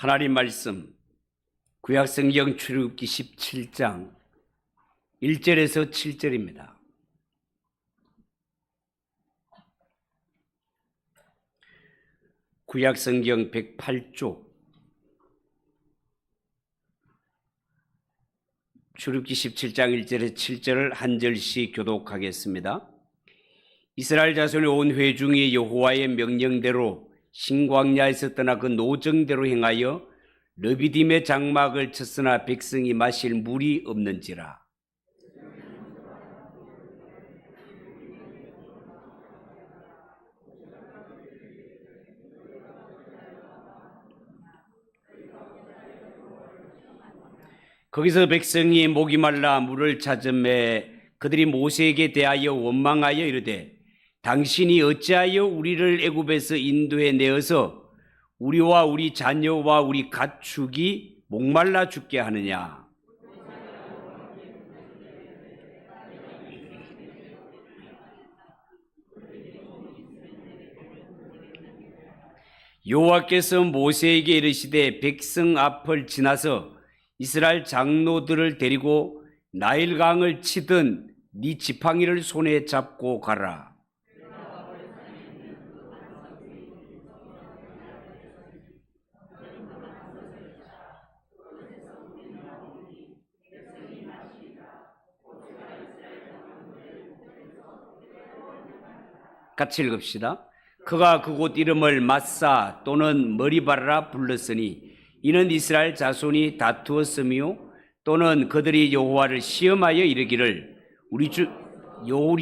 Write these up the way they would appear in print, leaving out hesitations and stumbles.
하나님 말씀 구약성경 출애굽기 17장 1절에서 7절입니다. 구약성경 108쪽 출애굽기 17장 1절에서 7절을 한 절씩 교독하겠습니다. 이스라엘 자손의 온 회중이 여호와의 명령대로 신광야에서 떠나 그 노정대로 행하여 르비딤의 장막을 쳤으나 백성이 마실 물이 없는지라. 거기서 백성이 목이 말라 물을 찾음에 그들이 모세에게 대하여 원망하여 이르되 당신이 어찌하여 우리를 애굽에서 인도해 내어서 우리와 우리 자녀와 우리 가축이 목말라 죽게 하느냐. 여호와께서 모세에게 이르시되 백성 앞을 지나서 이스라엘 장로들을 데리고 나일강을 치던 네 지팡이를 손에 잡고 가라. 같이 읽읍시다. 그가 그곳 이름을 마사 또는 머리바라 불렀으니 이는 이스라엘 자손이 다투었으며 또는 그들이 여호와를 시험하여 이르기를 우리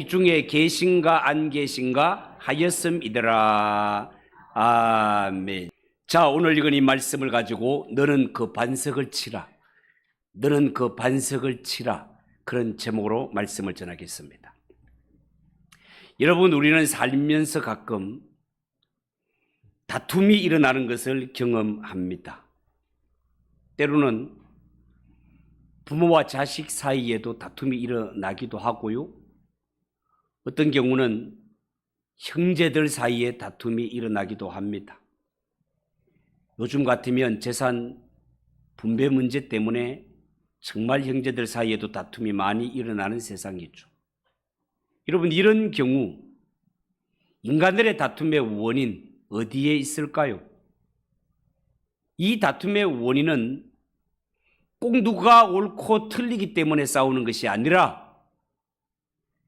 중에 계신가 안 계신가 하였음이더라. 아멘. 자, 오늘 읽은 이 말씀을 가지고 너는 그 반석을 치라, 너는 그 반석을 치라, 그런 제목으로 말씀을 전하겠습니다. 여러분, 우리는 살면서 가끔 다툼이 일어나는 것을 경험합니다. 때로는 부모와 자식 사이에도 다툼이 일어나기도 하고요. 어떤 경우는 형제들 사이에 다툼이 일어나기도 합니다. 요즘 같으면 재산 분배 문제 때문에 정말 형제들 사이에도 다툼이 많이 일어나는 세상이죠. 여러분, 이런 경우 인간들의 다툼의 원인 어디에 있을까요? 이 다툼의 원인은 꼭 누가 옳고 틀리기 때문에 싸우는 것이 아니라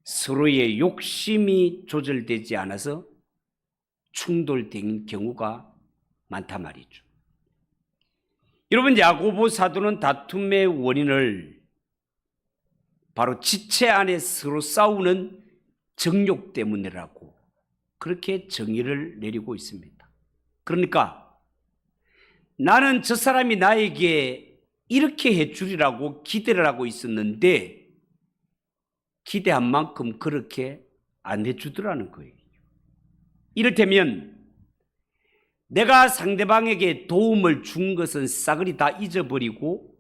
서로의 욕심이 조절되지 않아서 충돌된 경우가 많단 말이죠. 여러분, 야고보 사도는 다툼의 원인을 바로 지체 안에 서로 싸우는 정욕 때문이라고 그렇게 정의를 내리고 있습니다. 그러니까 나는 저 사람이 나에게 이렇게 해주리라고 기대를 하고 있었는데 기대한 만큼 그렇게 안 해주더라는 거예요. 이를테면 내가 상대방에게 도움을 준 것은 싸그리 다 잊어버리고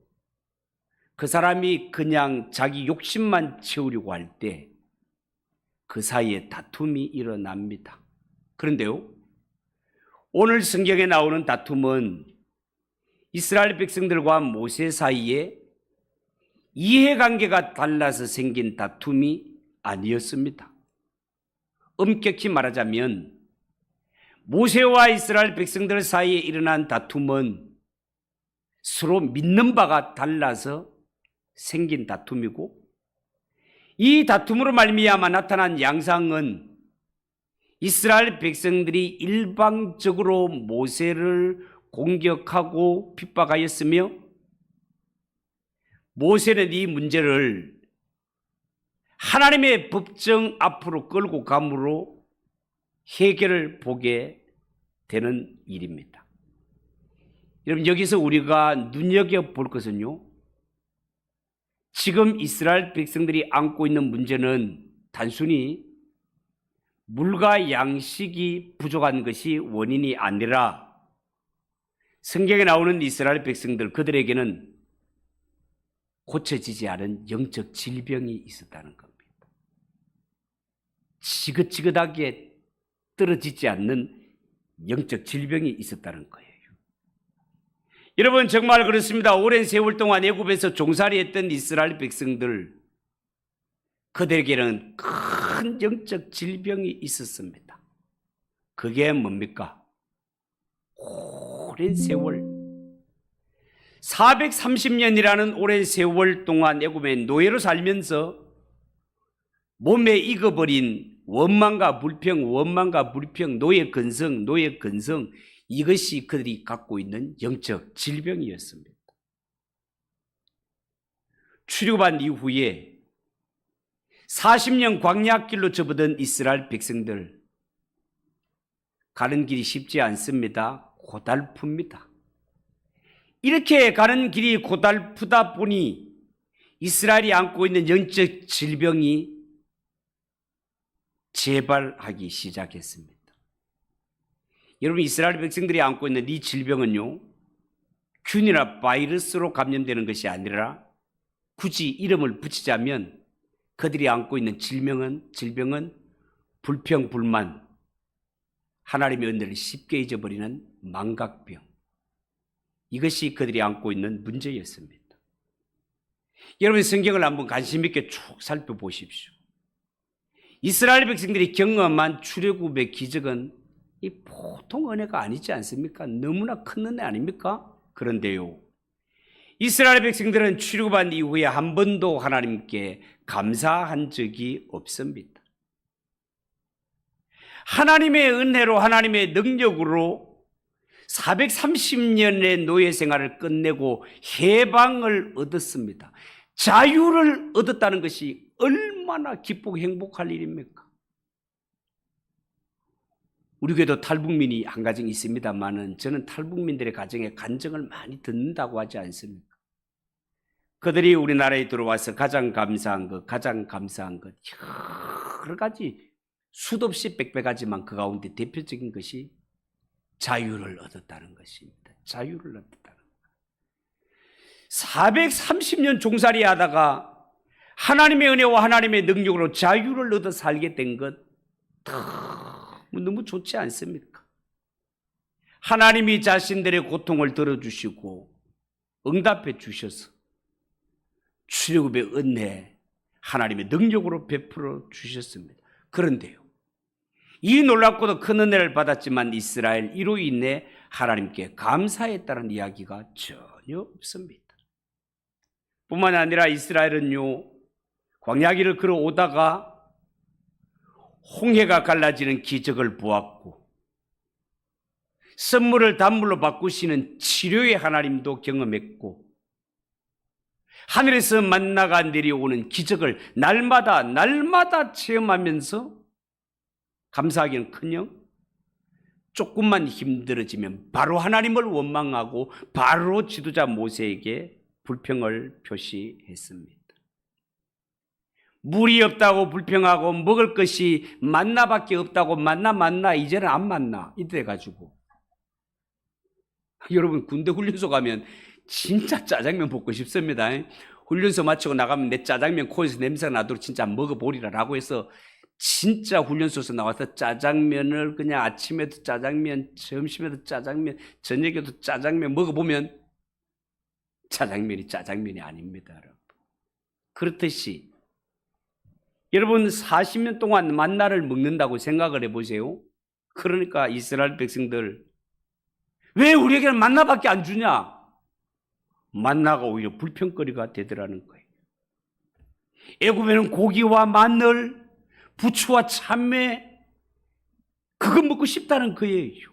그 사람이 그냥 자기 욕심만 채우려고 할 때 그 사이에 다툼이 일어납니다. 그런데요, 오늘 성경에 나오는 다툼은 이스라엘 백성들과 모세 사이에 이해관계가 달라서 생긴 다툼이 아니었습니다. 엄격히 말하자면 모세와 이스라엘 백성들 사이에 일어난 다툼은 서로 믿는 바가 달라서 생긴 다툼이고 이 다툼으로 말미암아 나타난 양상은 이스라엘 백성들이 일방적으로 모세를 공격하고 핍박하였으며 모세는 이 문제를 하나님의 법정 앞으로 끌고 감으로 해결을 보게 되는 일입니다. 여러분, 여기서 우리가 눈여겨볼 것은요, 지금 이스라엘 백성들이 안고 있는 문제는 단순히 물과 양식이 부족한 것이 원인이 아니라 성경에 나오는 이스라엘 백성들, 그들에게는 고쳐지지 않은 영적 질병이 있었다는 겁니다. 지긋지긋하게 떨어지지 않는 영적 질병이 있었다는 거예요. 여러분 정말 그렇습니다. 오랜 세월 동안 애굽에서 종살이했던 이스라엘 백성들, 그들에게는 큰 영적 질병이 있었습니다. 그게 뭡니까? 오랜 세월, 430년이라는 오랜 세월 동안 애굽의 노예로 살면서 몸에 익어버린 원망과 불평, 노예 근성, 이것이 그들이 갖고 있는 영적 질병이었습니다. 출애굽한 이후에 40년 광야길로 접어든 이스라엘 백성들, 가는 길이 쉽지 않습니다. 고달픕니다. 이렇게 가는 길이 고달프다 보니 이스라엘이 안고 있는 영적 질병이 재발하기 시작했습니다. 여러분, 이스라엘 백성들이 안고 있는 이 질병은요, 균이나 바이러스로 감염되는 것이 아니라 굳이 이름을 붙이자면 그들이 안고 있는 질병은 불평, 불만, 하나님의 은혜를 쉽게 잊어버리는 망각병, 이것이 그들이 안고 있는 문제였습니다. 여러분, 성경을 한번 관심 있게 쭉 살펴보십시오. 이스라엘 백성들이 경험한 출애굽의 기적은 이 보통 은혜가 아니지 않습니까? 너무나 큰 은혜 아닙니까? 그런데요, 이스라엘 백성들은 출애굽한 이후에 한 번도 하나님께 감사한 적이 없습니다. 하나님의 은혜로, 하나님의 능력으로 430년의 노예 생활을 끝내고 해방을 얻었습니다. 자유를 얻었다는 것이 얼마나 기쁘고 행복할 일입니까? 우리 교회도 탈북민이 한 가정 있습니다만은 저는 탈북민들의 가정에 간증을 많이 듣는다고 하지 않습니까? 그들이 우리나라에 들어와서 가장 감사한 것, 여러 가지 수도 없이 빽빽하지만 그 가운데 대표적인 것이 자유를 얻었다는 것입니다. 자유를 얻었다는 것. 430년 종살이 하다가 하나님의 은혜와 하나님의 능력으로 자유를 얻어 살게 된 것, 너무 좋지 않습니까? 하나님이 자신들의 고통을 들어주시고 응답해 주셔서 출애굽의 은혜, 하나님의 능력으로 베풀어 주셨습니다. 그런데요, 이 놀랍고도 큰 은혜를 받았지만 이스라엘 이로 인해 하나님께 감사했다는 이야기가 전혀 없습니다. 뿐만 아니라 이스라엘은요, 광야길을 걸어오다가 홍해가 갈라지는 기적을 보았고 선물을 단물로 바꾸시는 치료의 하나님도 경험했고 하늘에서 만나가 내려오는 기적을 날마다 체험하면서 감사하기는커녕 조금만 힘들어지면 바로 하나님을 원망하고 바로 지도자 모세에게 불평을 표시했습니다. 물이 없다고 불평하고 먹을 것이 만나밖에 없다고 만나 이제는 안 만나 이래 가지고 여러분, 군대 훈련소 가면 진짜 짜장면 먹고 싶습니다. 훈련소 마치고 나가면 내 짜장면 코에서 냄새가 나도록 진짜 먹어보리라라고 해서 진짜 훈련소에서 나와서 짜장면을 그냥 아침에도 짜장면, 점심에도 짜장면, 저녁에도 짜장면 먹어보면 짜장면이 아닙니다, 여러분. 그렇듯이 여러분, 40년 동안 만나를 먹는다고 생각을 해보세요. 그러니까 이스라엘 백성들, 왜 우리에게는 만나밖에 안 주냐? 만나가 오히려 불평거리가 되더라는 거예요. 애굽에는 고기와 마늘, 부추와 참외, 그거 먹고 싶다는 거예요.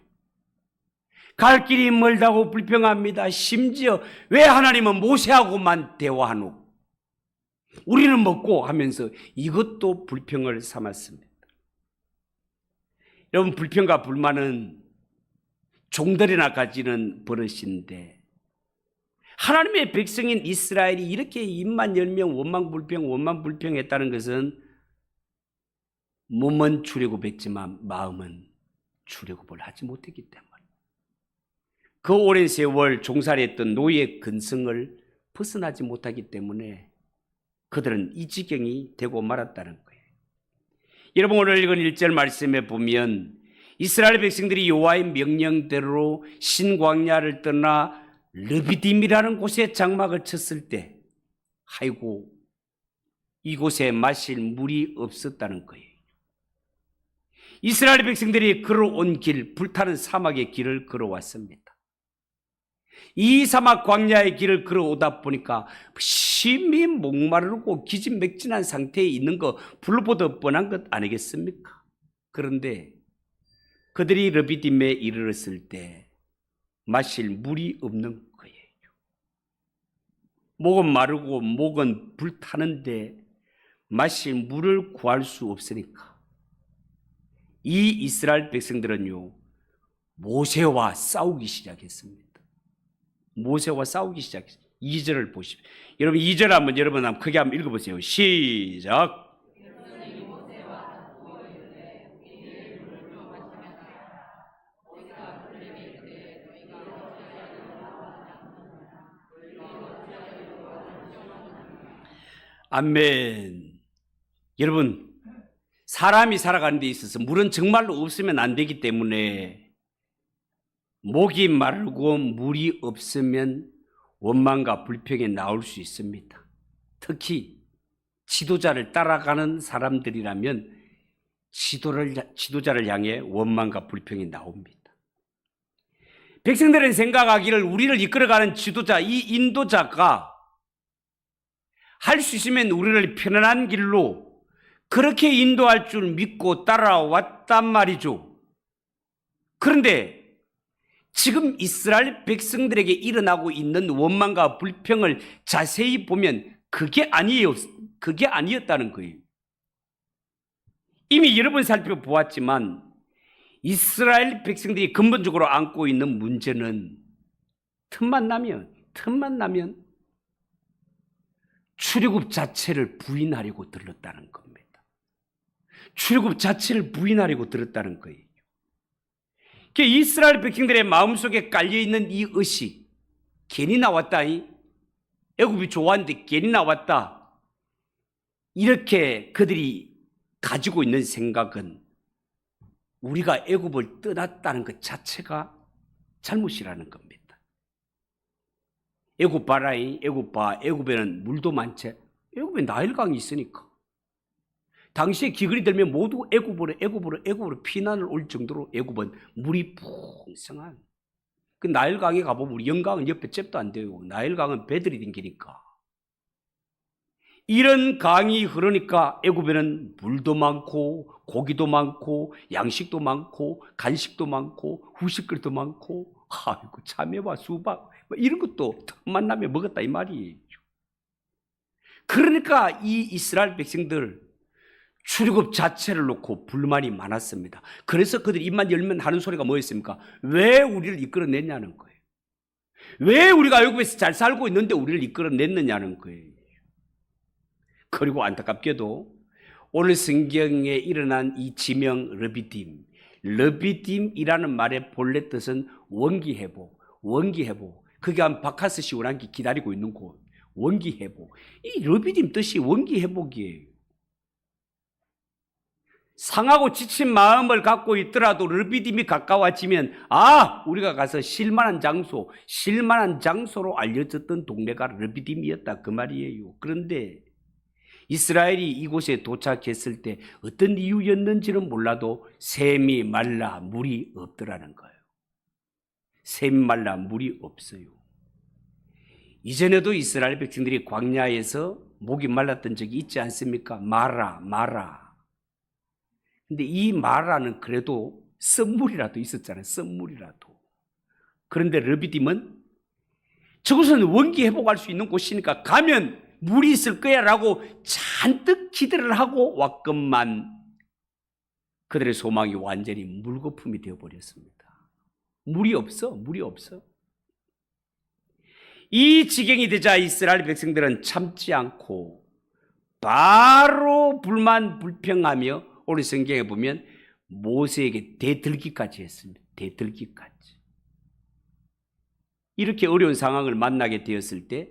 갈 길이 멀다고 불평합니다. 심지어 왜 하나님은 모세하고만 대화하노? 우리는 먹고 하면서 이것도 불평을 삼았습니다. 여러분, 불평과 불만은 종들이나 가지는 버릇인데 하나님의 백성인 이스라엘이 이렇게 입만 열면 원망 불평했다는 것은 몸은 출애굽했지만 마음은 출애굽을 하지 못했기 때문에 그 오랜 세월 종살이했던 노예 근성을 벗어나지 못하기 때문에 그들은 이 지경이 되고 말았다는 거예요. 여러분, 오늘 읽은 1절 말씀에 보면 이스라엘 백성들이 여호와의 명령대로 신광야를 떠나 르비딤이라는 곳에 장막을 쳤을 때 아이고 이곳에 마실 물이 없었다는 거예요. 이스라엘 백성들이 걸어온 길, 불타는 사막의 길을 걸어왔습니다. 이 사막 광야의 길을 걸어오다 보니까 심히 목마르고 기진맥진한 상태에 있는 거 불보듯 뻔한 것 아니겠습니까? 그런데 그들이 르비딤에 이르렀을 때 마실 물이 없는 거예요. 목은 마르고 목은 불타는데 마실 물을 구할 수 없으니까 이 이스라엘 백성들은요 모세와 싸우기 시작했습니다. 모세와 싸우기 시작했습니다. 2절을 보십시오. 여러분 2절 한번 크게 한번 읽어보세요. 시작. 아멘. 여러분 사람이 살아가는 데 있어서 물은 정말로 없으면 안 되기 때문에 목이 마르고 물이 없으면 원망과 불평이 나올 수 있습니다. 특히 지도자를 따라가는 사람들이라면 지도자를 향해 원망과 불평이 나옵니다. 백성들은 생각하기를 우리를 이끌어가는 지도자, 이 인도자가 할 수 있으면 우리를 편안한 길로 그렇게 인도할 줄 믿고 따라왔단 말이죠. 그런데 지금 이스라엘 백성들에게 일어나고 있는 원망과 불평을 자세히 보면 그게 아니었다는 거예요. 이미 여러 번 살펴보았지만 이스라엘 백성들이 근본적으로 안고 있는 문제는 틈만 나면 출애굽 자체를 부인하려고 들었다는 겁니다. 출애굽 자체를 부인하려고 들었다는 거예요. 이스라엘 백성들의 마음속에 깔려있는 이 의식, 괜히 나왔다, 애굽이 좋았는데 괜히 나왔다, 이렇게 그들이 가지고 있는 생각은 우리가 애굽을 떠났다는 것 자체가 잘못이라는 겁니다. 애굽 봐라이, 애굽 봐. 애굽에는 물도 많지. 애굽에 나일강이 있으니까. 당시에 기근이 들면 모두 애굽으로 피난을 올 정도로 애굽은 물이 풍성한. 그 나일강에 가보면 우리 영강은 옆에 잽도 안 돼요. 나일강은 배들이 댕기니까. 이런 강이 흐르니까 애굽에는 물도 많고 고기도 많고 양식도 많고 간식도 많고 후식거리도 많고 아이고 참외와 수박 이런 것도 틈만 나면 먹었다 이 말이에요. 그러니까 이 이스라엘 백성들 출애굽 자체를 놓고 불만이 많았습니다. 그래서 그들이 입만 열면 하는 소리가 뭐였습니까? 왜 우리를 이끌어냈냐는 거예요. 왜 우리가 애굽에서 잘 살고 있는데 우리를 이끌어냈느냐는 거예요. 그리고 안타깝게도 오늘 성경에 일어난 이 지명 르비딤이라는 말의 본래 뜻은 원기회복. 그게 한 바카스 시원한 게 기다리고 있는 곳. 원기회복. 이 르비딤 뜻이 원기회복이에요. 상하고 지친 마음을 갖고 있더라도 르비딤이 가까워지면 우리가 가서 쉴만한 장소로 알려졌던 동네가 르비딤이었다 그 말이에요. 그런데 이스라엘이 이곳에 도착했을 때 어떤 이유였는지는 몰라도 샘이 말라 물이 없더라는 거예요. 샘이 말라 물이 없어요. 이전에도 이스라엘 백성들이 광야에서 목이 말랐던 적이 있지 않습니까? 마라. 근데 이 마라는 그래도 썸물이라도 있었잖아요. 썸물이라도. 그런데 르비딤은 저곳은 원기 회복할 수 있는 곳이니까 가면 물이 있을 거야 라고 잔뜩 기대를 하고 왔건만 그들의 소망이 완전히 물거품이 되어버렸습니다. 물이 없어. 이 지경이 되자 이스라엘 백성들은 참지 않고 바로 불평하며 오늘 성경에 보면 모세에게 대들기까지 했습니다. 대들기까지. 이렇게 어려운 상황을 만나게 되었을 때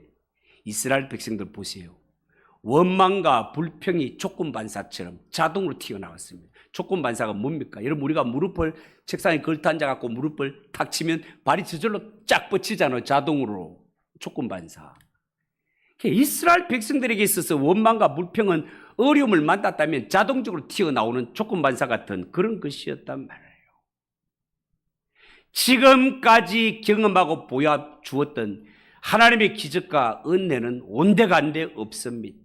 이스라엘 백성들 보세요. 원망과 불평이 조건반사처럼 자동으로 튀어나왔습니다. 조건반사가 뭡니까? 여러분, 우리가 무릎을 책상에 걸터 앉아갖고 무릎을 탁 치면 발이 저절로 쫙 뻗치잖아요. 자동으로. 조건반사. 이스라엘 백성들에게 있어서 원망과 불평은 어려움을 만났다면 자동적으로 튀어나오는 조건반사 같은 그런 것이었단 말이에요. 지금까지 경험하고 보여주었던 하나님의 기적과 은혜는 온데간데 없습니다.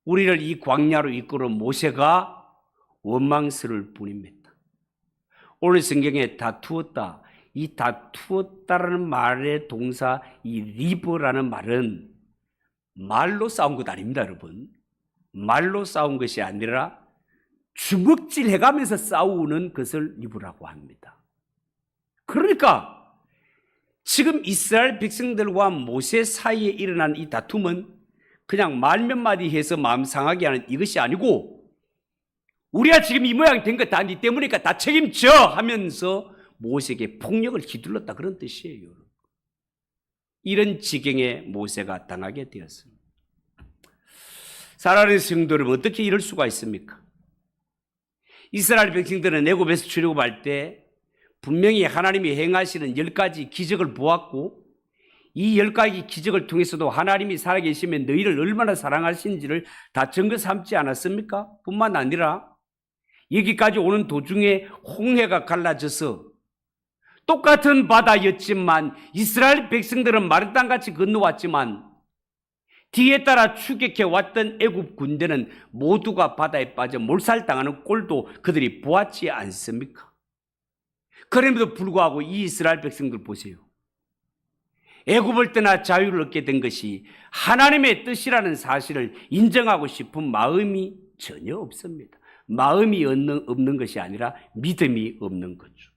우리를 이 광야로 이끌어 모세가 원망스러울 뿐입니다. 오늘 성경에 다투었다. 이 다투었다라는 말의 동사, 이 리버라는 말은 말로 싸운 것 아닙니다, 여러분. 말로 싸운 것이 아니라 주먹질 해가면서 싸우는 것을 리버라고 합니다. 그러니까 지금 이스라엘 백성들과 모세 사이에 일어난 이 다툼은 그냥 말 몇 마디 해서 마음 상하게 하는 이것이 아니고 우리가 지금 이 모양이 된 것 다 니 때문이니까 다 책임져 하면서 모세에게 폭력을 휘둘렀다 그런 뜻이에요. 이런 지경에 모세가 당하게 되었습니다. 사랑하는 성도 여러분, 어떻게 이럴 수가 있습니까? 이스라엘 백성들은 애굽에서 출애굽할 때 분명히 하나님이 행하시는 10가지 기적을 보았고 이 10가지 기적을 통해서도 하나님이 살아계시면 너희를 얼마나 사랑하시는지를 다 증거 삼지 않았습니까? 뿐만 아니라 여기까지 오는 도중에 홍해가 갈라져서 똑같은 바다였지만 이스라엘 백성들은 마른 땅같이 건너왔지만 뒤에 따라 추격해 왔던 애굽 군대는 모두가 바다에 빠져 몰살당하는 꼴도 그들이 보았지 않습니까? 그럼에도 불구하고 이 이스라엘 백성들 보세요. 애굽을 떠나 자유를 얻게 된 것이 하나님의 뜻이라는 사실을 인정하고 싶은 마음이 전혀 없습니다. 마음이 없는 것이 아니라 믿음이 없는 거죠.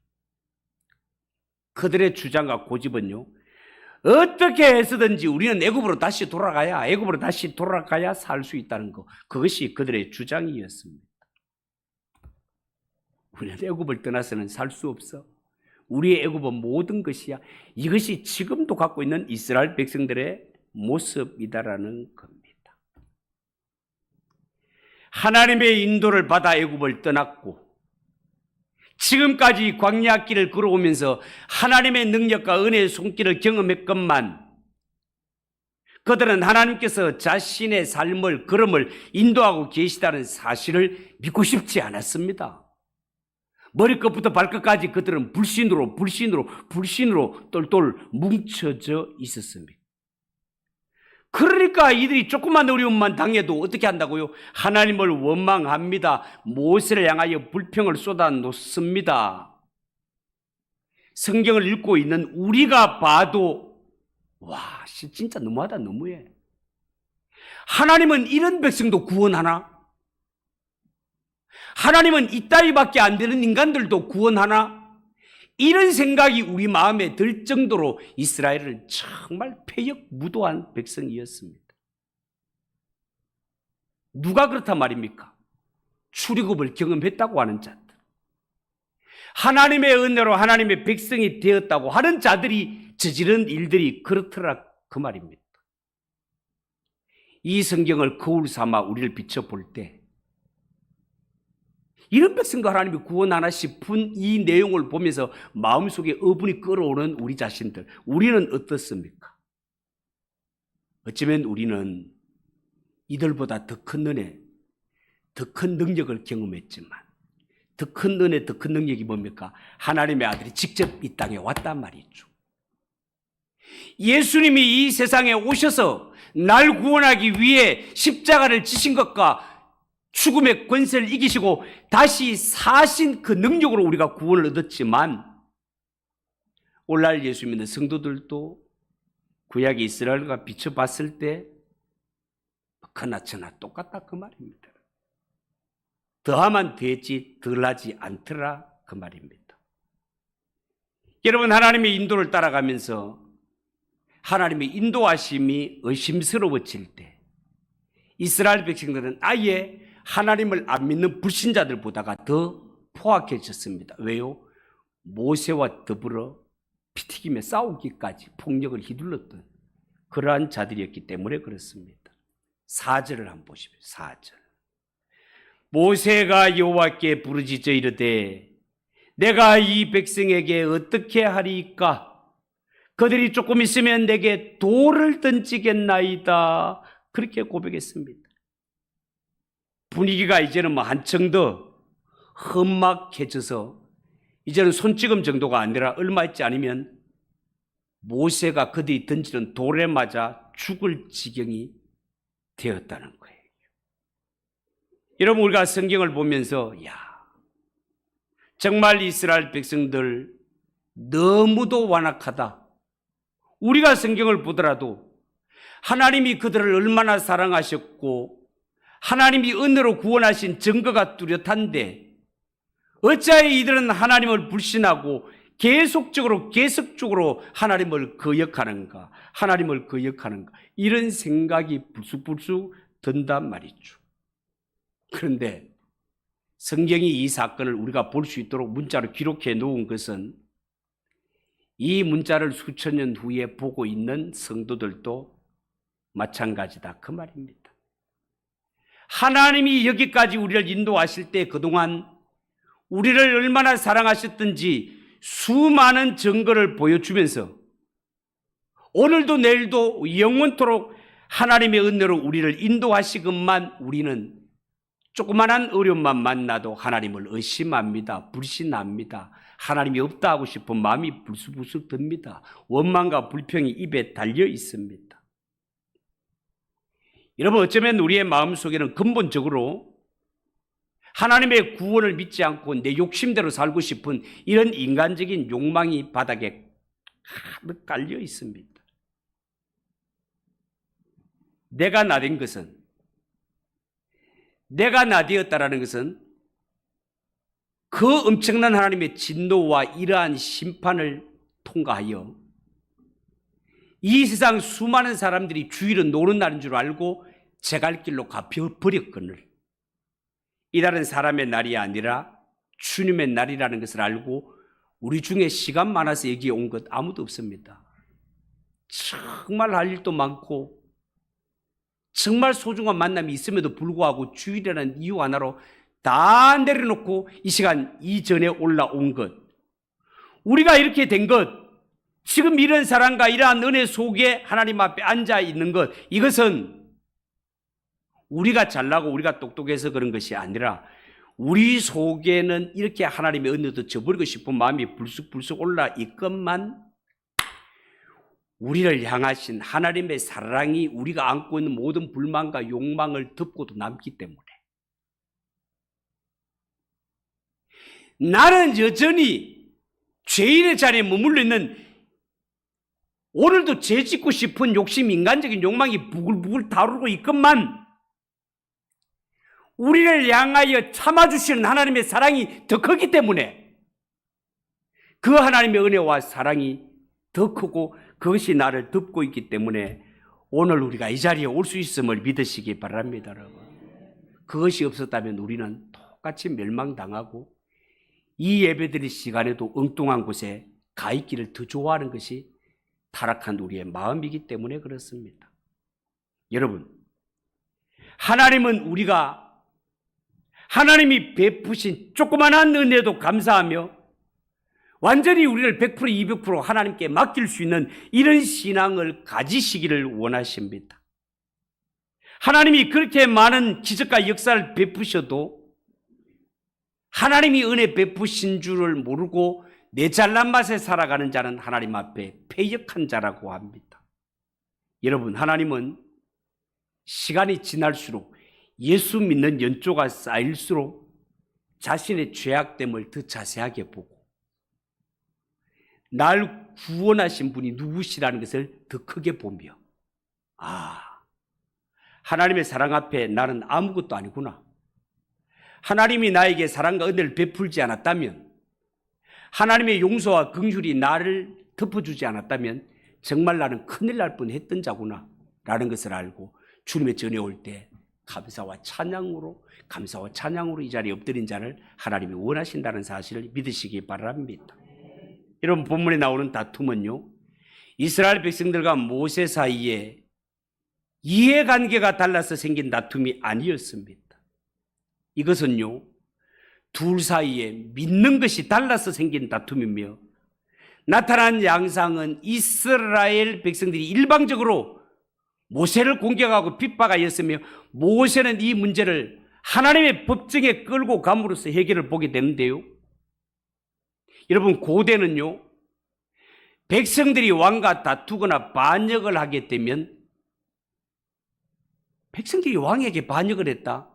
그들의 주장과 고집은요, 어떻게 해서든지 우리는 애굽으로 다시 돌아가야 살 수 있다는 것, 그것이 그들의 주장이었습니다. 우리는 애굽을 떠나서는 살 수 없어. 우리의 애굽은 모든 것이야. 이것이 지금도 갖고 있는 이스라엘 백성들의 모습이다라는 겁니다. 하나님의 인도를 받아 애굽을 떠났고 지금까지 광야 길을 걸어오면서 하나님의 능력과 은혜의 손길을 경험했건만 그들은 하나님께서 자신의 삶을 걸음을 인도하고 계시다는 사실을 믿고 싶지 않았습니다. 머리끝부터 발끝까지 그들은 불신으로 똘똘 뭉쳐져 있었습니다. 그러니까 이들이 조그만 어려움만 당해도 어떻게 한다고요? 하나님을 원망합니다. 모세를 향하여 불평을 쏟아놓습니다. 성경을 읽고 있는 우리가 봐도 와, 진짜 너무하다, 너무해. 하나님은 이런 백성도 구원하나? 하나님은 이따위밖에 안 되는 인간들도 구원하나? 이런 생각이 우리 마음에 들 정도로 이스라엘은 정말 패역무도한 백성이었습니다. 누가 그렇단 말입니까? 출애굽을 경험했다고 하는 자들, 하나님의 은혜로 하나님의 백성이 되었다고 하는 자들이 저지른 일들이 그렇더라 그 말입니다. 이 성경을 거울 삼아 우리를 비춰볼 때 이런 백성도 하나님이 구원하나 싶은 이 내용을 보면서 마음속에 어분이 끓어오는 우리 자신들, 우리는 어떻습니까? 어쩌면 우리는 이들보다 더 큰 은혜, 더 큰 능력을 경험했지만 더 큰 은혜, 더 큰 능력이 뭡니까? 하나님의 아들이 직접 이 땅에 왔단 말이죠. 예수님이 이 세상에 오셔서 날 구원하기 위해 십자가를 지신 것과 죽음의 권세를 이기시고 다시 사신 그 능력으로 우리가 구원을 얻었지만 오늘날 예수 믿는 성도들도 구약 이스라엘과 비춰봤을 때 그나저나 똑같다 그 말입니다. 더하면 되지 덜하지 않더라 그 말입니다. 여러분, 하나님의 인도를 따라가면서 하나님의 인도하심이 의심스러워질 때 이스라엘 백성들은 아예 하나님을 안 믿는 불신자들보다가 더 포악해졌습니다. 왜요? 모세와 더불어 피튀기며 싸우기까지 폭력을 휘둘렀던 그러한 자들이었기 때문에 그렇습니다. 4절을 한번 보십시오. 4절. 모세가 여호와께 부르짖어 이르되 내가 이 백성에게 어떻게 하리이까? 그들이 조금 있으면 내게 돌을 던지겠나이다. 그렇게 고백했습니다. 분위기가 이제는 한층 더 험악해져서 이제는 손찌검 정도가 아니라 얼마 있지 않으면 모세가 그들이 던지는 돌에 맞아 죽을 지경이 되었다는 거예요. 여러분, 우리가 성경을 보면서 정말 이스라엘 백성들 너무도 완악하다. 우리가 성경을 보더라도 하나님이 그들을 얼마나 사랑하셨고 하나님이 은혜로 구원하신 증거가 뚜렷한데 어찌하여 이들은 하나님을 불신하고 계속적으로 하나님을 거역하는가, 이런 생각이 불쑥불쑥 든단 말이죠. 그런데 성경이 이 사건을 우리가 볼 수 있도록 문자로 기록해 놓은 것은 이 문자를 수천 년 후에 보고 있는 성도들도 마찬가지다, 그 말입니다. 하나님이 여기까지 우리를 인도하실 때 그동안 우리를 얼마나 사랑하셨던지 수많은 증거를 보여주면서 오늘도 내일도 영원토록 하나님의 은혜로 우리를 인도하시건만 우리는 조그만한 어려움만 만나도 하나님을 의심합니다. 불신합니다. 하나님이 없다 하고 싶은 마음이 불쑥불쑥 듭니다. 원망과 불평이 입에 달려 있습니다. 여러분, 어쩌면 우리의 마음속에는 근본적으로 하나님의 구원을 믿지 않고 내 욕심대로 살고 싶은 이런 인간적인 욕망이 바닥에 가득 깔려 있습니다. 내가 나된 것은, 내가 나되었다라는 것은 그 엄청난 하나님의 진노와 이러한 심판을 통과하여 이 세상 수많은 사람들이 주일은 노는 날인 줄 알고 제 갈 길로 가버렸거늘 이날은 사람의 날이 아니라 주님의 날이라는 것을 알고 우리 중에 시간 많아서 여기에 온 것 아무도 없습니다. 정말 할 일도 많고 정말 소중한 만남이 있음에도 불구하고 주일이라는 이유 하나로 다 내려놓고 이 시간 이전에 올라온 것, 우리가 이렇게 된 것, 지금 이런 사랑과 이러한 은혜 속에 하나님 앞에 앉아 있는 것, 이것은 우리가 잘나고 우리가 똑똑해서 그런 것이 아니라 우리 속에는 이렇게 하나님의 은혜도 저버리고 싶은 마음이 불쑥불쑥 올라 있건만 우리를 향하신 하나님의 사랑이 우리가 안고 있는 모든 불만과 욕망을 덮고도 남기 때문에 나는 여전히 죄인의 자리에 머물러 있는, 오늘도 죄 짓고 싶은 욕심, 인간적인 욕망이 부글부글 타오르고 있건만 우리를 향하여 참아주시는 하나님의 사랑이 더 크기 때문에 그 하나님의 은혜와 사랑이 더 크고 그것이 나를 덮고 있기 때문에 오늘 우리가 이 자리에 올 수 있음을 믿으시기 바랍니다, 여러분. 그것이 없었다면 우리는 똑같이 멸망당하고 이 예배드릴 시간에도 엉뚱한 곳에 가 있기를 더 좋아하는 것이 타락한 우리의 마음이기 때문에 그렇습니다. 여러분, 하나님은 우리가 하나님이 베푸신 조그만한 은혜도 감사하며 완전히 우리를 100% 200% 하나님께 맡길 수 있는 이런 신앙을 가지시기를 원하십니다. 하나님이 그렇게 많은 기적과 역사를 베푸셔도 하나님이 은혜 베푸신 줄을 모르고 내 잘난 맛에 살아가는 자는 하나님 앞에 패역한 자라고 합니다. 여러분, 하나님은 시간이 지날수록 예수 믿는 연조가 쌓일수록 자신의 죄악됨을 더 자세하게 보고 날 구원하신 분이 누구시라는 것을 더 크게 보며 하나님의 사랑 앞에 나는 아무것도 아니구나. 하나님이 나에게 사랑과 은혜를 베풀지 않았다면, 하나님의 용서와 긍휼이 나를 덮어주지 않았다면 정말 나는 큰일 날 뻔했던 자구나 라는 것을 알고 주님의 전에 올 때 감사와 찬양으로 이 자리에 엎드린 자를 하나님이 원하신다는 사실을 믿으시기 바랍니다. 여러분, 본문에 나오는 다툼은요, 이스라엘 백성들과 모세 사이에 이해관계가 달라서 생긴 다툼이 아니었습니다. 이것은요, 둘 사이에 믿는 것이 달라서 생긴 다툼이며 나타난 양상은 이스라엘 백성들이 일방적으로 모세를 공격하고 핍박하였으며 모세는 이 문제를 하나님의 법정에 끌고 감으로써 해결을 보게 되는데요. 여러분, 고대는요, 백성들이 왕과 다투거나 반역을 하게 되면 백성들이 왕에게 반역을 했다.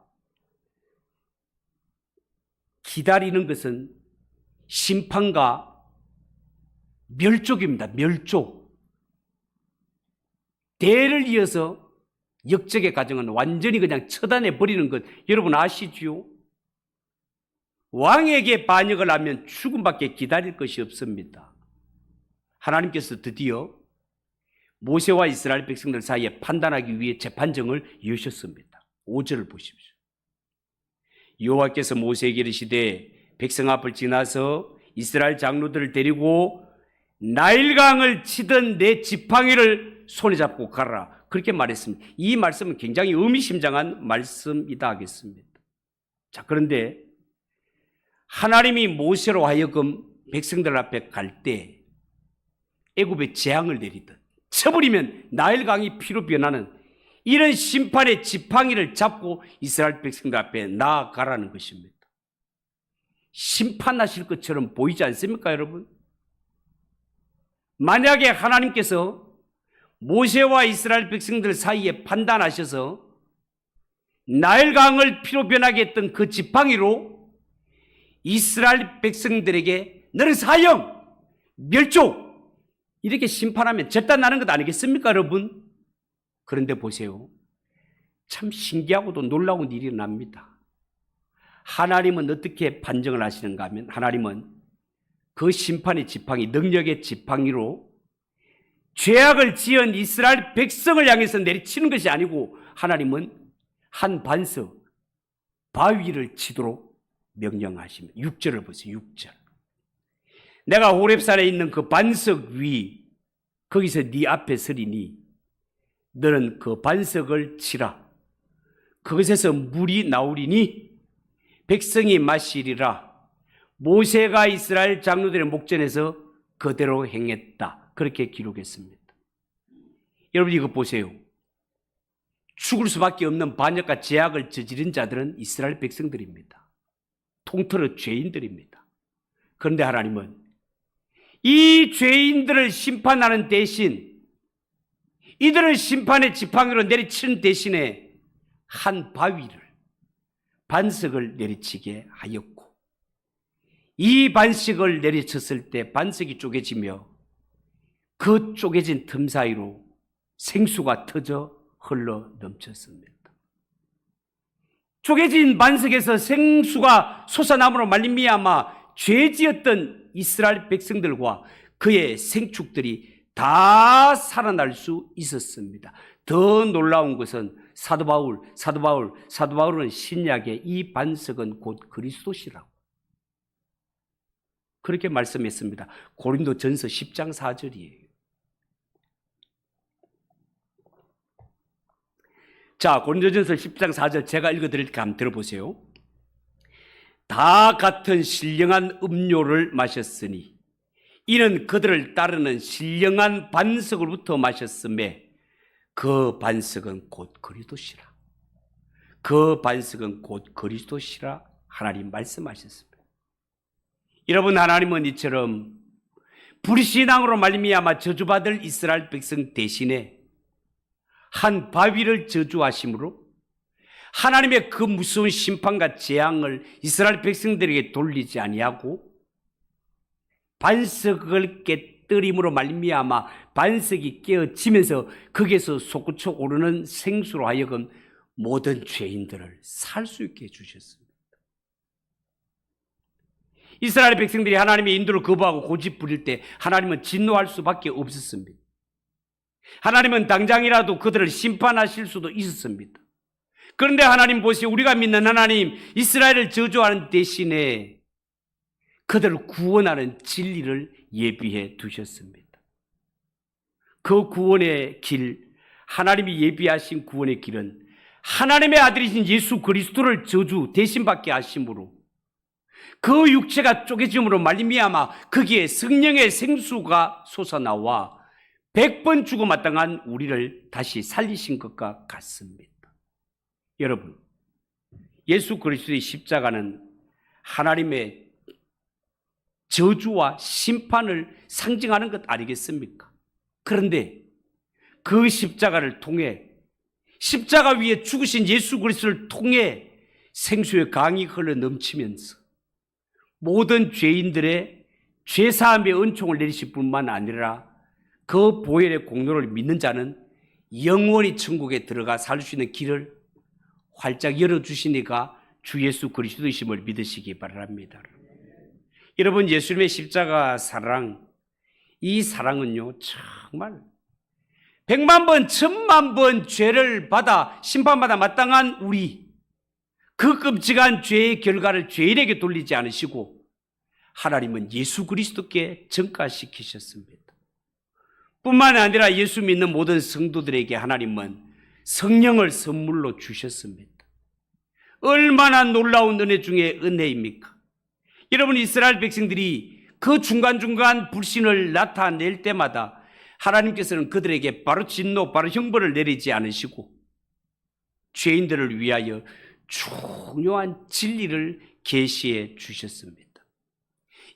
기다리는 것은 심판과 멸족입니다. 멸족. 대를 이어서 역적의 과정은 완전히 그냥 처단해 버리는 것, 여러분 아시지요? 왕에게 반역을 하면 죽음밖에 기다릴 것이 없습니다. 하나님께서 드디어 모세와 이스라엘 백성들 사이에 판단하기 위해 재판정을 여셨습니다. 5절을 보십시오. 여호와께서 모세에게 이르시되 백성 앞을 지나서 이스라엘 장로들을 데리고 나일강을 치던 내 지팡이를 손에 잡고 가라, 그렇게 말했습니다. 이 말씀은 굉장히 의미심장한 말씀이다 하겠습니다. 자, 그런데 하나님이 모세로 하여금 백성들 앞에 갈 때 애굽에 재앙을 내리듯 쳐버리면 나일강이 피로 변하는 이런 심판의 지팡이를 잡고 이스라엘 백성들 앞에 나아가라는 것입니다. 심판하실 것처럼 보이지 않습니까, 여러분? 만약에 하나님께서 모세와 이스라엘 백성들 사이에 판단하셔서 나일강을 피로 변하게 했던 그 지팡이로 이스라엘 백성들에게 너는 사형, 멸족, 이렇게 심판하면 절단나는 것 아니겠습니까, 여러분? 그런데 보세요. 참 신기하고도 놀라운 일이 납니다. 하나님은 어떻게 판정을 하시는가 하면 하나님은 그 심판의 지팡이, 능력의 지팡이로 죄악을 지은 이스라엘 백성을 향해서 내리치는 것이 아니고 하나님은 한 반석, 바위를 치도록 명령하십니다. 6절을 보세요. 6절. 내가 호렙산에 있는 그 반석 위, 거기서 네 앞에 서리니 너는 그 반석을 치라. 그것에서 물이 나오리니 백성이 마시리라. 모세가 이스라엘 장로들의 목전에서 그대로 행했다. 그렇게 기록했습니다. 여러분, 이거 보세요. 죽을 수밖에 없는 반역과 죄악을 저지른 자들은 이스라엘 백성들입니다. 통틀어 죄인들입니다. 그런데 하나님은 이 죄인들을 심판하는 대신, 이들을 심판의 지팡이로 내리치는 대신에 한 바위를, 반석을 내리치게 하였고, 이 반석을 내리쳤을 때 반석이 쪼개지며 그 쪼개진 틈 사이로 생수가 터져 흘러 넘쳤습니다. 쪼개진 반석에서 생수가 솟아남으로 말미암아 죄지었던 이스라엘 백성들과 그의 생축들이 다 살아날 수 있었습니다. 더 놀라운 것은 사도 바울은 신약의 이 반석은 곧 그리스도시라고 그렇게 말씀했습니다. 고린도전서 10장 4절이에요. 자, 고린도전서 10장 4절 제가 읽어드릴까 한번 들어보세요. 다 같은 신령한 음료를 마셨으니 이는 그들을 따르는 신령한 반석으로부터 마셨음에 그 반석은 곧 그리스도시라. 그 반석은 곧 그리스도시라 하나님 말씀하셨습니다. 여러분, 하나님은 이처럼 불신앙으로 말미암아 저주받을 이스라엘 백성 대신에 한 바위를 저주하심으로 하나님의 그 무서운 심판과 재앙을 이스라엘 백성들에게 돌리지 아니하고 반석을 깨뜨림으로 말미암아 반석이 깨어지면서 거기에서 솟구쳐 오르는 생수로 하여금 모든 죄인들을 살 수 있게 해주셨습니다. 이스라엘 백성들이 하나님의 인도를 거부하고 고집 부릴 때 하나님은 진노할 수밖에 없었습니다. 하나님은 당장이라도 그들을 심판하실 수도 있었습니다. 그런데 하나님 보시오, 우리가 믿는 하나님 이스라엘을 저주하는 대신에 그들을 구원하는 진리를 예비해 두셨습니다. 그 구원의 길, 하나님이 예비하신 구원의 길은 하나님의 아들이신 예수 그리스도를 저주 대신받게 하심으로 그 육체가 쪼개짐으로 말미암아 거기에 성령의 생수가 솟아나와 100번 죽어 마땅한 우리를 다시 살리신 것과 같습니다. 여러분, 예수 그리스도의 십자가는 하나님의 저주와 심판을 상징하는 것 아니겠습니까? 그런데 그 십자가를 통해 십자가 위에 죽으신 예수 그리스도를 통해 생수의 강이 흘러 넘치면서 모든 죄인들의 죄사함의 은총을 내리실 뿐만 아니라 그 보혈의 공로를 믿는 자는 영원히 천국에 들어가 살 수 있는 길을 활짝 열어주시니까 주 예수 그리스도이심을 믿으시기 바랍니다. 여러분, 예수님의 십자가 사랑, 이 사랑은요 정말 100만 번, 1000만 번 죄를 받아 심판받아 마땅한 우리, 그 끔찍한 죄의 결과를 죄인에게 돌리지 않으시고 하나님은 예수 그리스도께 전가시키셨습니다. 뿐만 아니라 예수 믿는 모든 성도들에게 하나님은 성령을 선물로 주셨습니다. 얼마나 놀라운 은혜 중에 은혜입니까? 여러분, 이스라엘 백성들이 그 중간중간 불신을 나타낼 때마다 하나님께서는 그들에게 바로 진노, 바로 형벌을 내리지 않으시고 죄인들을 위하여 중요한 진리를 계시해 주셨습니다.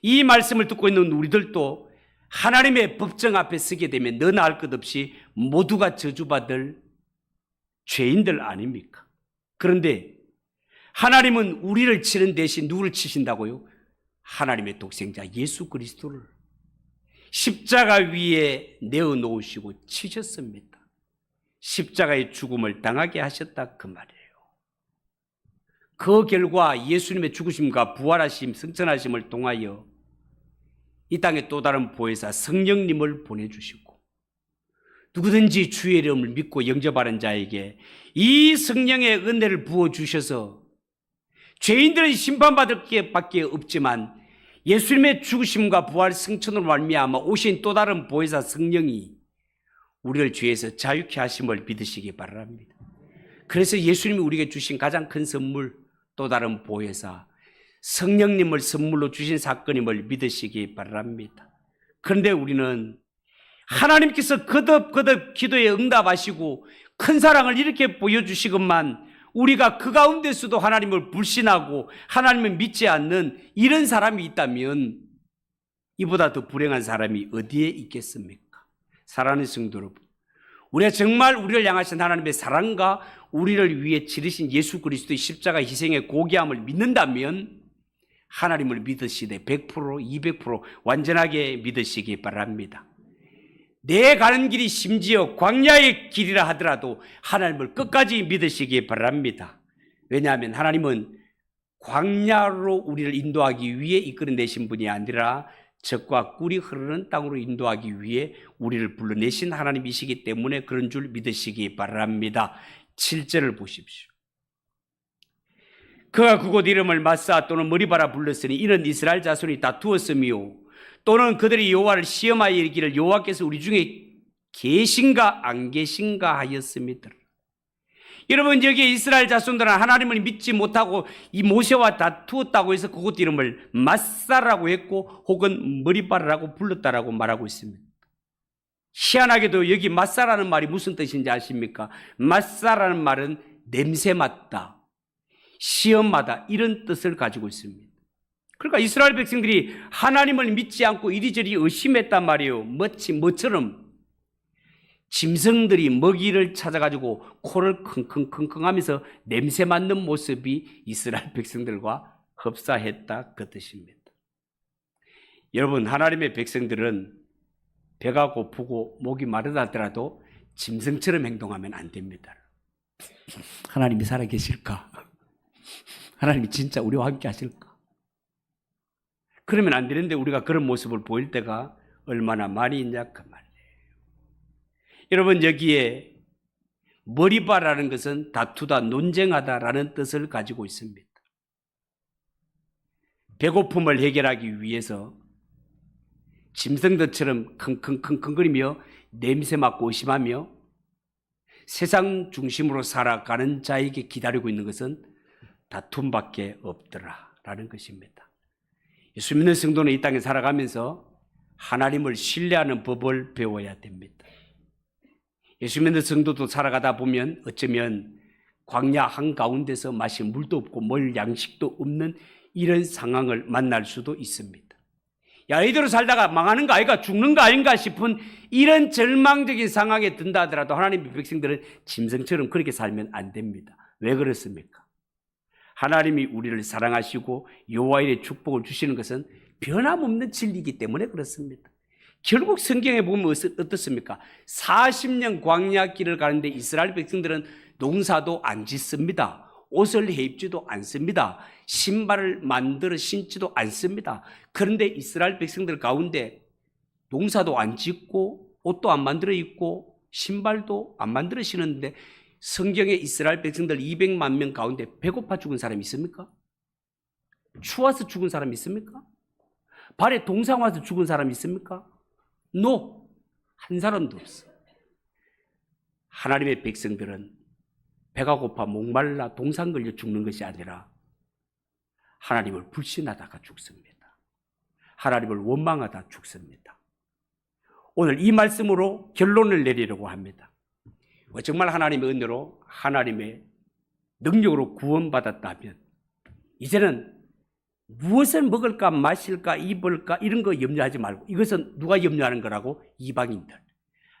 이 말씀을 듣고 있는 우리들도 하나님의 법정 앞에 서게 되면 너나 할 것 없이 모두가 저주받을 죄인들 아닙니까? 그런데 하나님은 우리를 치는 대신 누구를 치신다고요? 하나님의 독생자 예수 그리스도를 십자가 위에 내어놓으시고 치셨습니다. 십자가의 죽음을 당하게 하셨다 그 말이에요. 그 결과 예수님의 죽으심과 부활하심, 승천하심을 통하여 이 땅에 또 다른 보혜사 성령님을 보내주시고 누구든지 주의 이름을 믿고 영접하는 자에게 이 성령의 은혜를 부어주셔서 죄인들은 심판받을 게밖에 없지만 예수님의 죽으심과 부활 승천으로 말미암아 오신 또 다른 보혜사 성령이 우리를 죄에서 자유케 하심을 믿으시기 바랍니다. 그래서 예수님이 우리에게 주신 가장 큰 선물, 또 다른 보혜사 성령님을 선물로 주신 사건임을 믿으시기 바랍니다. 그런데 우리는 하나님께서 거듭 기도에 응답하시고 큰 사랑을 이렇게 보여주시건만 우리가 그 가운데서도 하나님을 불신하고 하나님을 믿지 않는 이런 사람이 있다면 이보다 더 불행한 사람이 어디에 있겠습니까? 사랑하는 성도 여러분, 우리가 정말 우리를 향하신 하나님의 사랑과 우리를 위해 치르신 예수 그리스도의 십자가 희생의 고귀함을 믿는다면 하나님을 믿으시되 100%, 200% 완전하게 믿으시기 바랍니다. 내 가는 길이 심지어 광야의 길이라 하더라도 하나님을 끝까지 믿으시기 바랍니다. 왜냐하면 하나님은 광야로 우리를 인도하기 위해 이끌어내신 분이 아니라 젖과 꿀이 흐르는 땅으로 인도하기 위해 우리를 불러내신 하나님이시기 때문에 그런 줄 믿으시기 바랍니다. 7절을 보십시오. 그가 그곳 이름을 마사 또는 머리바라 불렀으니 이는 이스라엘 자손이 다투었으며 또는 그들이 여호와를 시험하여 이르기를 여호와께서 우리 중에 계신가 안 계신가 하였습니다. 여러분, 여기에 이스라엘 자손들은 하나님을 믿지 못하고 이 모세와 다투었다고 해서 그곳 이름을 마사라고 했고 혹은 머리바라라고 불렀다라고 말하고 있습니다. 희한하게도 여기 마사라는 말이 무슨 뜻인지 아십니까? 마사라는 말은 냄새 맡다, 시험하다 이런 뜻을 가지고 있습니다. 그러니까 이스라엘 백성들이 하나님을 믿지 않고 이리저리 의심했단 말이에요. 뭐처럼 짐승들이 먹이를 찾아가지고 코를 킁킁킁킁 하면서 냄새 맡는 모습이 이스라엘 백성들과 흡사했다 그 뜻입니다. 여러분, 하나님의 백성들은 배가 고프고 목이 마르다 하더라도 짐승처럼 행동하면 안 됩니다. 하나님이 살아계실까? 하나님이 진짜 우리와 함께 하실까? 그러면 안 되는데 우리가 그런 모습을 보일 때가 얼마나 많이 있냐 그 말이에요. 여러분, 여기에 머리바라는 것은 다투다, 논쟁하다라는 뜻을 가지고 있습니다. 배고픔을 해결하기 위해서 짐승들처럼 킁킁킁킁거리며 냄새 맡고 의심하며 세상 중심으로 살아가는 자에게 기다리고 있는 것은 다툼밖에 없더라라는 것입니다. 예수 믿는 성도는 이 땅에 살아가면서 하나님을 신뢰하는 법을 배워야 됩니다. 예수 믿는 성도도 살아가다 보면 어쩌면 광야 한가운데서 마실 물도 없고 먹을 양식도 없는 이런 상황을 만날 수도 있습니다. 야, 이대로 살다가 망하는 거 아닌가, 죽는 거 아닌가 싶은 이런 절망적인 상황에 든다 하더라도 하나님의 백성들은 짐승처럼 그렇게 살면 안 됩니다. 왜 그렇습니까? 하나님이 우리를 사랑하시고 여호와의 축복을 주시는 것은 변함없는 진리이기 때문에 그렇습니다. 결국 성경에 보면 어떻습니까? 40년 광야 길을 가는데 이스라엘 백성들은 농사도 안 짓습니다. 옷을 해입지도 않습니다. 신발을 만들어 신지도 않습니다. 그런데 이스라엘 백성들 가운데 농사도 안 짓고 옷도 안 만들어 입고 신발도 안 만들어 신었는데 성경에 이스라엘 백성들 200만 명 가운데 배고파 죽은 사람이 있습니까? 추워서 죽은 사람이 있습니까? 발에 동상 와서 죽은 사람이 있습니까? No. 한 사람도 없어. 하나님의 백성들은 배가 고파 목말라 동상 걸려 죽는 것이 아니라 하나님을 불신하다가 죽습니다. 하나님을 원망하다 죽습니다. 오늘 이 말씀으로 결론을 내리려고 합니다. 정말 하나님의 은혜로 하나님의 능력으로 구원받았다면 이제는 무엇을 먹을까 마실까 입을까 이런 거 염려하지 말고, 이것은 누가 염려하는 거라고? 이방인들,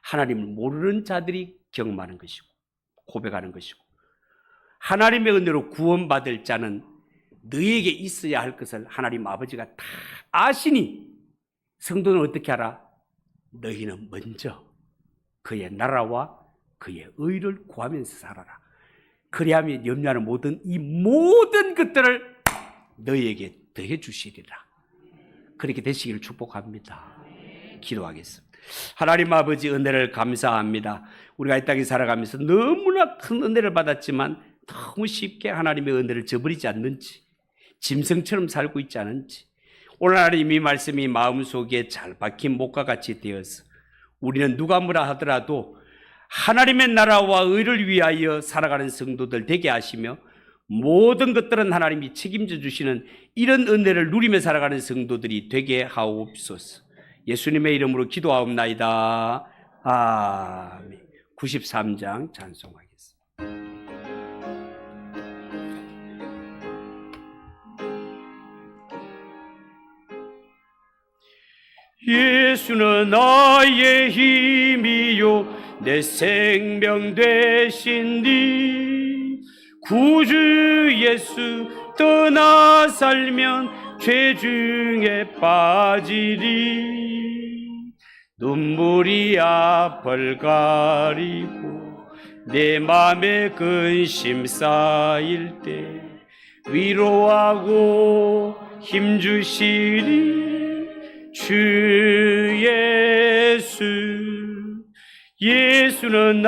하나님을 모르는 자들이 경험하는 것이고 고백하는 것이고, 하나님의 은혜로 구원받을 자는 너에게 있어야 할 것을 하나님 아버지가 다 아시니 성도는 어떻게 알아? 너희는 먼저 그의 나라와 그의 의를 구하면서 살아라. 그리하면 염려하는 이 모든 것들을 너희에게 더해 주시리라. 그렇게 되시기를 축복합니다. 기도하겠습니다. 하나님 아버지, 은혜를 감사합니다. 우리가 이 땅에 살아가면서 너무나 큰 은혜를 받았지만 너무 쉽게 하나님의 은혜를 저버리지 않는지, 짐승처럼 살고 있지 않은지, 오늘 하나님 이 말씀이 마음속에 잘 박힌 목과 같이 되어서 우리는 누가 뭐라 하더라도 하나님의 나라와 의를 위하여 살아가는 성도들 되게 하시며, 모든 것들은 하나님이 책임져 주시는 이런 은혜를 누리며 살아가는 성도들이 되게 하옵소서. 예수님의 이름으로 기도하옵나이다. 아멘. 93장 찬송하겠습니다. 예수는 나의 힘이요 내 생명 되신 니, 구주 예수 떠나 살면 죄 중에 빠지리. 눈물이 앞을 가리고 내 맘에 근심 쌓일 때 위로하고 힘주시리 주 예수. 예수는